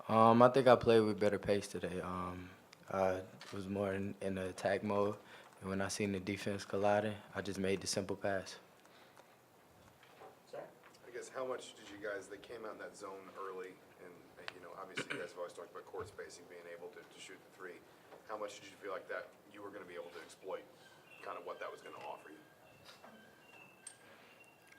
I think I played with better pace today. I was more in the attack mode, and when I seen the defense colliding, I just made the simple pass. Zach? I guess how much did you guys, they came out in that zone early, and, obviously you guys have always talked about court spacing, being able to shoot the three. How much did you feel like that you were going to be able to exploit kind of what that was going to offer you?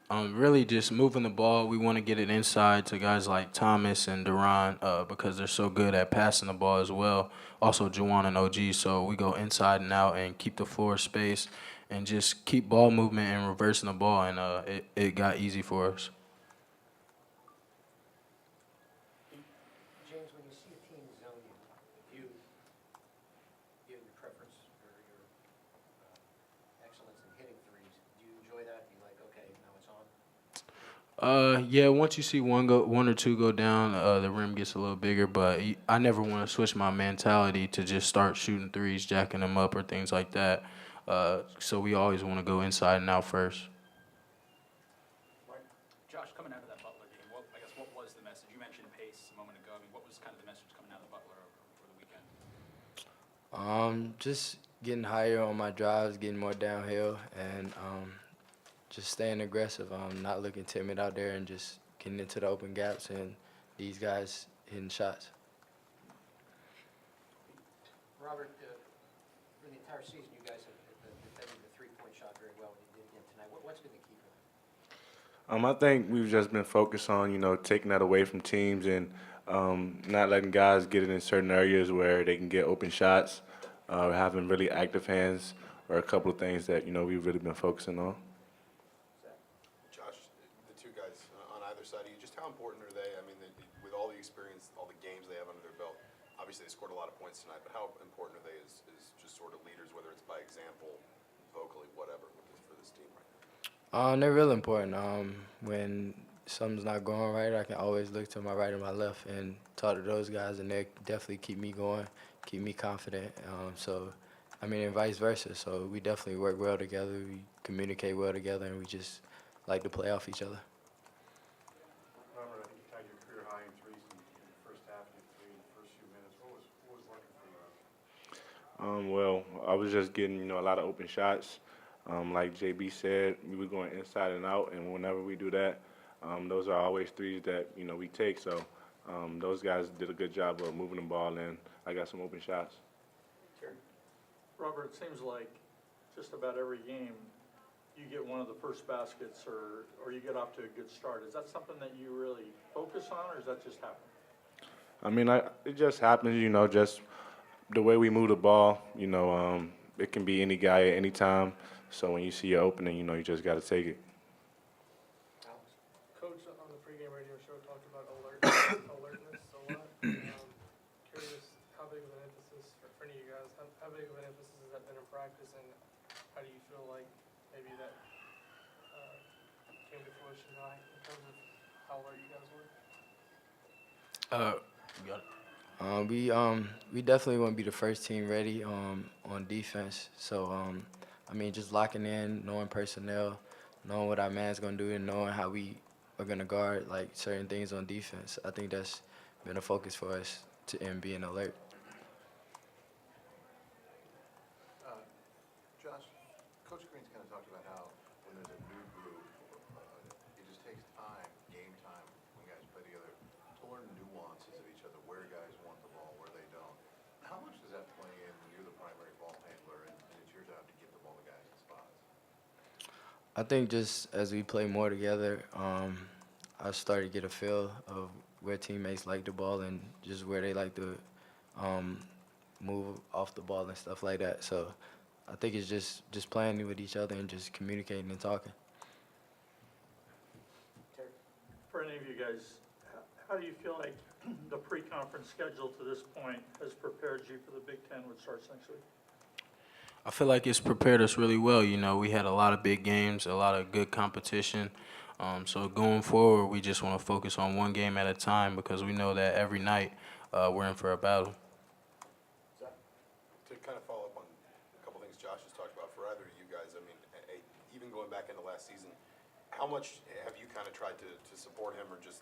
Really just moving the ball. We want to get it inside to guys like Thomas and Duran because they're so good at passing the ball as well. Also, Juwan and OG. So we go inside and out and keep the floor space and just keep ball movement and reversing the ball. And it got easy for us. James, when you see a team zone you, do you have your preference or your excellence in hitting threes? Do you enjoy that? Do you like, okay, now it's on? Yeah. Once you see one or two go down, the rim gets a little bigger. But I never want to switch my mentality to just start shooting threes, jacking them up, or things like that. So we always want to go inside and out first. Josh, coming out of that Butler game, what was the message? You mentioned pace a moment ago. I mean, what was kind of the message coming out of Butler over the weekend? Just getting higher on my drives, getting more downhill, and just staying aggressive. Not looking timid out there, and just getting into the open gaps and these guys hitting shots. Robert, for the entire season, you guys have defended the three-point shot very well, and you did again tonight. What's been the key for that? I think we've just been focused on, taking that away from teams and not letting guys get it in certain areas where they can get open shots. Having really active hands are a couple of things that, we've really been focusing on. Josh, the two guys on either side of you, just how important are they? I mean, with all the experience, all the games they have under their belt, obviously they scored a lot of points tonight, but how important are they as just sort of leaders, whether it's by example, vocally, whatever, for this team right now? They're real important. When something's not going right, I can always look to my right and my left and talk to those guys, and they definitely keep me going, keep me confident. And vice versa. So we definitely work well together. We communicate well together, and we just like to play off each other. Robert, I think you tied your career high in threes in the first half. You had three in the first few minutes. What was working for you? Well, I was just getting, a lot of open shots. Like JB said, we were going inside and out, and whenever we do that, those are always threes that, we take. So those guys did a good job of moving the ball, and I got some open shots. Robert, it seems like just about every game you get one of the first baskets or you get off to a good start. Is that something that you really focus on, or does that just happen? It just happens, just the way we move the ball, it can be any guy at any time. So when you see your opening, you just got to take it. Coach on the pregame radio show talked about alertness a lot. Curious how big of an emphasis for any of you guys, how big of an emphasis has that been in practice, and how do you feel like maybe that came to fruition tonight in terms of how alert you guys were? You got it. We definitely want to be the first team ready on defense. So just locking in, knowing personnel, knowing what our man's gonna do, and knowing how we are gonna guard like certain things on defense. I think that's been a focus for us and being alert. Josh, Coach Green's kind of talked about how when there's a new group, it just takes time, game time, when guys play together, to learn nuances of each other, where guys want the ball, where they don't. How much does that play in when you're the primary ball handler and it's your job to get the ball to guys in spots? I think just as we play more together, I started to get a feel of where teammates like the ball and just where they like to move off the ball and stuff like that. So I think it's just playing with each other and just communicating and talking. For any of you guys, how do you feel like the pre-conference schedule to this point has prepared you for the Big Ten, which starts next week? I feel like it's prepared us really well. We had a lot of big games, a lot of good competition. So going forward, we just want to focus on one game at a time because we know that every night we're in for a battle. To kind of follow up on a couple things Josh has talked about, for either of you guys, even going back into last season, how much have you kind of tried to support him or just,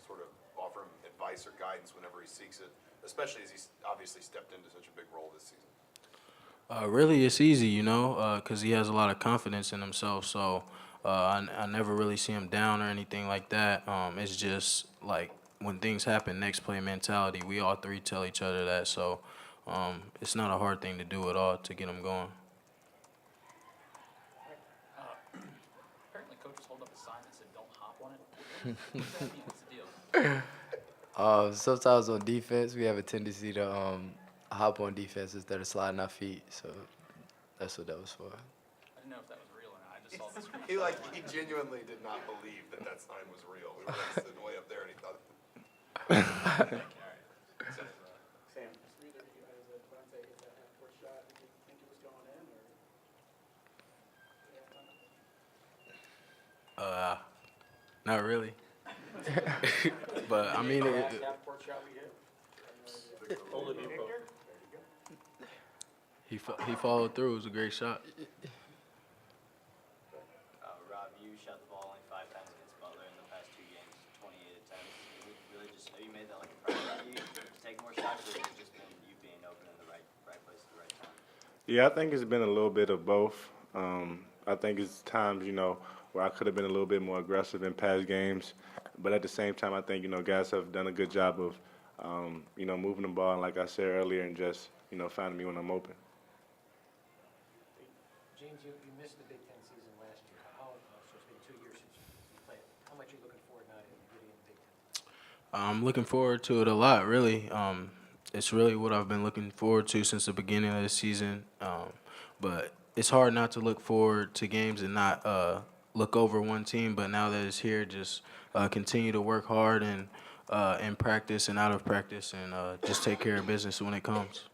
sort of offer him advice or guidance whenever he seeks it, especially as he's obviously stepped into such a big role this season? Really, it's easy, because he has a lot of confidence in himself. So I never really see him down or anything like that. It's just like when things happen, next play mentality. We all three tell each other that. So it's not a hard thing to do at all to get him going. Apparently coaches hold up a sign that said, "Don't hop on it." What does that mean? What's the deal? Sometimes on defense, we have a tendency to hop on defense instead of sliding our feet. So that's what that was for. I didn't know if that was real or not. I just saw the screen. He genuinely did not believe that sign was real. We were sitting way up there and he thought, Thank you. All right. So, Sam, neither of you guys, Devontae hit that half-court shot. Did you think it was going in, or? Not really. But I mean, Last half-court shot we hit. Oladipo. he followed through. It was a great shot. Rob, you shot the ball only 5 times against Butler in the past 2 games, 28 attempts. Is it really just, have you made that like a priority to take more shots, or has it just been you being open in the right place at the right time? Yeah, I think it's been a little bit of both. I think it's times, where I could have been a little bit more aggressive in past games. But at the same time, I think, guys have done a good job of, moving the ball, and like I said earlier, and just, finding me when I'm open. James, you missed the Big Ten season last year. So it's been 2 years since you played. How much are you looking forward now to getting in the Big Ten? I'm looking forward to it a lot, really. It's really what I've been looking forward to since the beginning of the season. But it's hard not to look forward to games and not look over one team. But now that it's here, just continue to work hard and in practice and out of practice, and just take care of business when it comes.